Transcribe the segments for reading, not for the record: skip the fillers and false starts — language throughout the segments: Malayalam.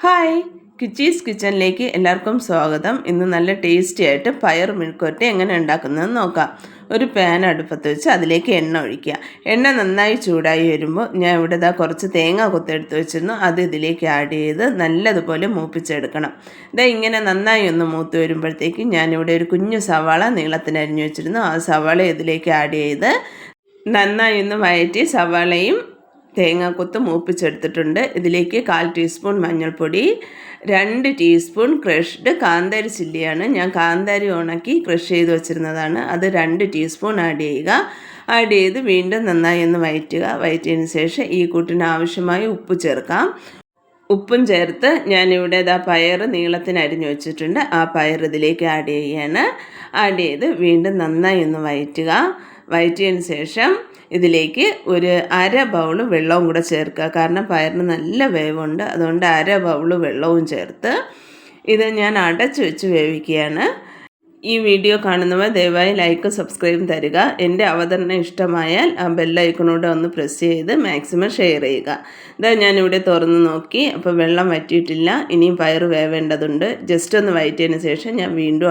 ഹായ്, കിച്ചീസ് കിച്ചണിലേക്ക് എല്ലാവർക്കും സ്വാഗതം. ഇന്ന് നല്ല ടേസ്റ്റി ആയിട്ട് പയർ മെഴുക്കുവരട്ടി എങ്ങനെ ഉണ്ടാക്കുന്നതെന്ന് നോക്കാം. ഒരു പാൻ അടുപ്പത്ത് വെച്ച് അതിലേക്ക് എണ്ണ ഒഴിക്കുക. എണ്ണ നന്നായി ചൂടായി വരുമ്പോൾ ഞാൻ ഇവിടെ കുറച്ച് തേങ്ങ കൊത്തെടുത്ത് വെച്ചിരുന്നു. അത് ഇതിലേക്ക് ആഡ് ചെയ്ത് നല്ലതുപോലെ മൂപ്പിച്ചെടുക്കണം. ഇങ്ങനെ നന്നായി ഒന്ന് മൂത്ത് വരുമ്പോഴത്തേക്ക് ഞാനിവിടെ ഒരു കുഞ്ഞു സവാള നീളത്തിന് അരിഞ്ഞു വെച്ചിരുന്നു. ആ സവാള ഇതിലേക്ക് ആഡ് ചെയ്ത് നന്നായി ഒന്ന് വഴറ്റി സവാളയും തേങ്ങാക്കൊത്ത് മൂപ്പിച്ചെടുത്തിട്ടുണ്ട്. ഇതിലേക്ക് 1/4 ടീസ്പൂൺ മഞ്ഞൾപ്പൊടി, 2 ടീസ്പൂൺ ക്രഷ്ഡ് കാന്താരി ചില്ലിയാണ്. ഞാൻ കാന്താരി ഉണക്കി ക്രഷ് ചെയ്ത് വെച്ചിരുന്നതാണ്. അത് 2 ടീസ്പൂൺ ആഡ് ചെയ്യുക. ആഡ് ചെയ്ത് വീണ്ടും നന്നായി ഒന്ന് വഴറ്റിയതിന് ശേഷം ഈ കൂട്ടിന് ആവശ്യമായ ഉപ്പ് ചേർക്കാം. ഉപ്പും ചേർത്ത് ഞാനിവിടെ പയർ നീളത്തിന് അരിഞ്ഞു വെച്ചിട്ടുണ്ട്. ആ പയർ ഇതിലേക്ക് ആഡ് ചെയ്യാണ്. ആഡ് ചെയ്ത് വീണ്ടും നന്നായി ഒന്ന് വഴറ്റിയതിന് ശേഷം ഇതിലേക്ക് ഒരു 1/2 ബൗൾ വെള്ളവും കൂടെ ചേർക്കുക. കാരണം പയറിന് നല്ല വേവുണ്ട്. അതുകൊണ്ട് 1/2 ബൗൾ വെള്ളവും ചേർത്ത് ഇത് ഞാൻ അടച്ചു വെച്ച് വേവിക്കുകയാണ്. ഈ വീഡിയോ കാണുന്നവർ ദയവായി ലൈക്ക് സബ്സ്ക്രൈബ് തരിക. എൻ്റെ അവതരണം ഇഷ്ടമായാൽ ആ ബെല്ലൈക്കണോടെ ഒന്ന് പ്രസ് ചെയ്ത് മാക്സിമം ഷെയർ ചെയ്യുക. ഞാനിവിടെ തുറന്ന് നോക്കി. അപ്പോൾ വെള്ളം വറ്റിയിട്ടില്ല. ഇനിയും പയർ വേവേണ്ടതുണ്ട്. ജസ്റ്റ് ഒന്ന് വഴറ്റിയതിന് ശേഷം ഞാൻ വീണ്ടും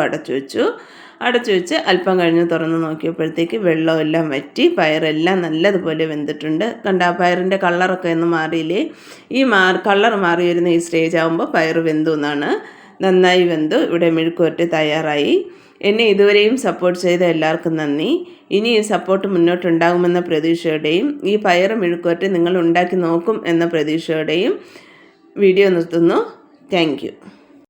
അടച്ചു വെച്ച് അല്പം കഴിഞ്ഞ് തുറന്ന് നോക്കിയപ്പോഴത്തേക്ക് വെള്ളമെല്ലാം വറ്റി പയറെല്ലാം നല്ലതുപോലെ വെന്തിട്ടുണ്ട്. കണ്ട പയറിൻ്റെ കളറൊക്കെ ഒന്ന് മാറിയില്ലേ? ഈ കളർ മാറി വരുന്ന ഈ സ്റ്റേജ് ആകുമ്പോൾ പയർ വെന്തു എന്നാണ്. നന്നായി വെന്തു. ഇവിടെ മെഴുക്കുവരട്ടി തയ്യാറായി. എന്നെ ഇതുവരെയും സപ്പോർട്ട് ചെയ്ത എല്ലാവർക്കും നന്ദി. ഇനി ഈ സപ്പോർട്ട് മുന്നോട്ടുണ്ടാകുമെന്ന പ്രതീക്ഷയോടെയും ഈ പയർ മെഴുക്കുവരട്ടി നിങ്ങൾ ഉണ്ടാക്കി നോക്കും എന്ന പ്രതീക്ഷയോടെയും വീഡിയോ നിർത്തുന്നു. Thank you.